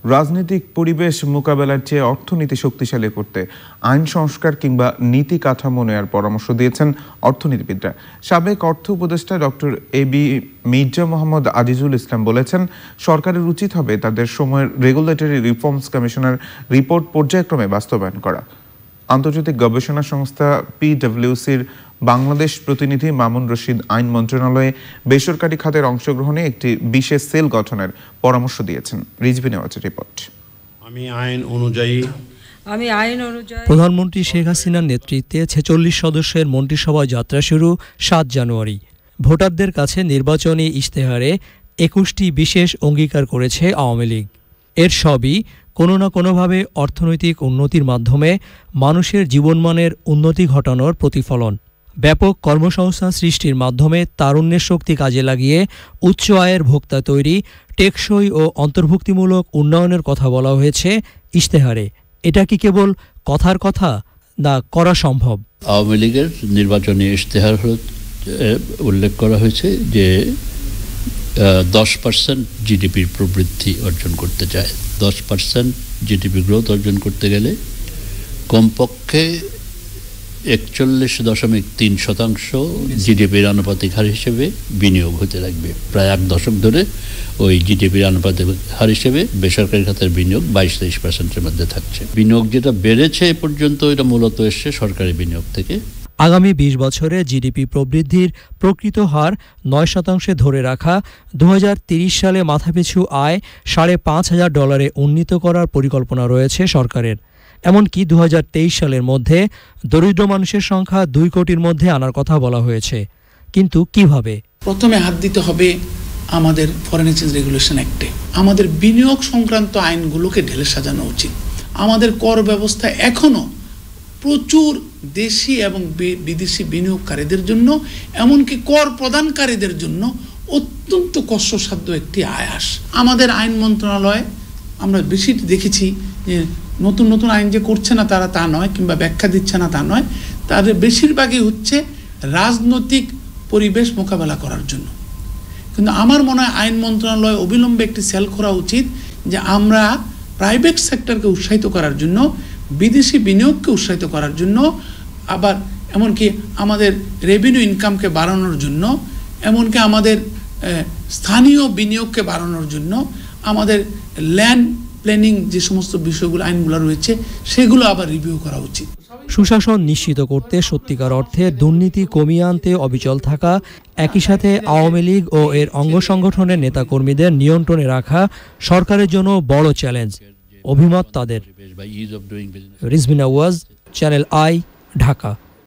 রাজনৈতিক পরিবেশ মোকাবেলার চেয়ে অর্থনীতি শক্তিশালী করতে আইন সংস্কার কিংবা নীতি কাঠামো নেওয়ার পরামর্শ দিয়েছেন অর্থনীতিবিদরা। সাবেক অর্থ উপদেষ্টা ডক্টর এবি মির্জা মোহাম্মদ আজিজুল ইসলাম বলেছেন, সরকারের উচিত হবে তাদের সময়ের রেগুলেটরি রিফর্মস কমিশনের রিপোর্ট পর্যায়ক্রমে বাস্তবায়ন করা। আন্তর্জাতিক গবেষণা সংস্থা PwC'র বাংলাদেশ প্রতিনিধি মামুন রশিদ আইন মন্ত্রণালয়ে বেসরকারি খাতের অংশগ্রহণে একটি বিশেষ সেল গঠনের পরামর্শ দিয়েছেন। রিজভি নেওয়াজের রিপোর্ট। প্রধানমন্ত্রী শেখ হাসিনার নেতৃত্বে 46 সদস্যের মন্ত্রিসভা যাত্রা শুরু 7 জানুয়ারি। ভোটারদের কাছে নির্বাচনী ইশতেহারে 21টি বিশেষ অঙ্গীকার করেছে আওয়ামী লীগ। এর সবই কোনো না কোনোভাবে অর্থনৈতিক উন্নতির মাধ্যমে মানুষের জীবনমানের উন্নতি ঘটানোর প্রতিফলন। ব্যাপক কর্মসংস্থান সৃষ্টির মাধ্যমে তারুণ্যের শক্তি কাজে লাগিয়ে উচ্চ আয়ের ভোক্তা তৈরি, টেকসই ও অন্তর্ভুক্তিমূলক উন্নয়নের কথা বলা হয়েছে ইশতেহারে। এটা কি কেবল কথার কথা, না করা সম্ভব? আওয়ামী লীগের নির্বাচনী ইশতেহার উল্লেখ করা হয়েছে যে 10% জিডিপির প্রবৃদ্ধি অর্জন করতে চায়। 10% জিডিপি গ্রোথ অর্জন করতে গেলে কমপক্ষে 41.3% জিডিপির আনুপাতিক হার হিসেবে বিনিয়োগ হতে লাগবে। প্রায় 1 দশক ধরে ওই জিডিপির আনুপাতিক হার হিসেবে বেসরকারি খাতের বিনিয়োগ 22-23%-এর মধ্যে থাকছে। বিনিয়োগ যেটা বেড়েছে এ পর্যন্ত, এটা মূলত এসছে সরকারি বিনিয়োগ থেকে। আগামী 20 বছরে জিডিপি প্রবৃদ্ধির প্রকৃত হার 9% ধরে রাখা, 2030 সালে মাথাপিছু আয় $5,500 উন্নীত করার পরিকল্পনা রয়েছে সরকারের। এমনকি 2023 সালের মধ্যে দরিদ্র মানুষের সংখ্যা 2 কোটির মধ্যে আনার কথা বলা হয়েছে। কিন্তু কিভাবে? প্রথমে হাত দিতে হবে আমাদের ফরেন এক্সচেঞ্জ রেগুলেশন অ্যাক্টে। আমাদের বিনিয়োগ সংক্রান্ত আইনগুলোকে ঢেলে সাজানো উচিত। আমাদের কর ব্যবস্থা এখনো প্রচুর দেশি এবং বিদেশি বিনিয়োগকারীদের জন্য, এমনকি কর প্রদানকারীদের জন্য অত্যন্ত কষ্টসাধ্য একটি আয়াস। আমাদের আইন মন্ত্রণালয় আমরা বেশি দেখেছি যে নতুন নতুন আইন যে করছে না তারা তা নয়, কিংবা ব্যাখ্যা দিচ্ছে না তা নয়, তাদের বেশিরভাগই হচ্ছে রাজনৈতিক পরিবেশ মোকাবেলা করার জন্য। কিন্তু আমার মনে হয় আইন মন্ত্রণালয় অবিলম্বে একটি সেল করা উচিত যে আমরা প্রাইভেট সেক্টরকে উৎসাহিত করার জন্য, বিদেশি বিনিয়োগকে উৎসাহিত করার জন্য, আবার এমনকি আমাদের রেভিনিউ ইনকামকে বাড়ানোর জন্য, এমনকি আমাদের স্থানীয় বিনিয়োগকে বাড়ানোর জন্য আমাদের ল্যান্ড প্ল্যানিং যে সমস্ত বিষয়গুলো আইনগুলো রয়েছে সেগুলো আবার রিভিউ করা উচিত। সুশাসন নিশ্চিত করতে সত্যিকার অর্থে দুর্নীতি কমিয়ে আনতে অবিচল থাকা, একই সাথে আওয়ামী লীগ ও এর অঙ্গ সংগঠনের নেতাকর্মীদের নিয়ন্ত্রণে রাখা সরকারের জন্য বড় চ্যালেঞ্জ। অভিমত তাদের। Rizvi Nawaz, channel I, Dhaka.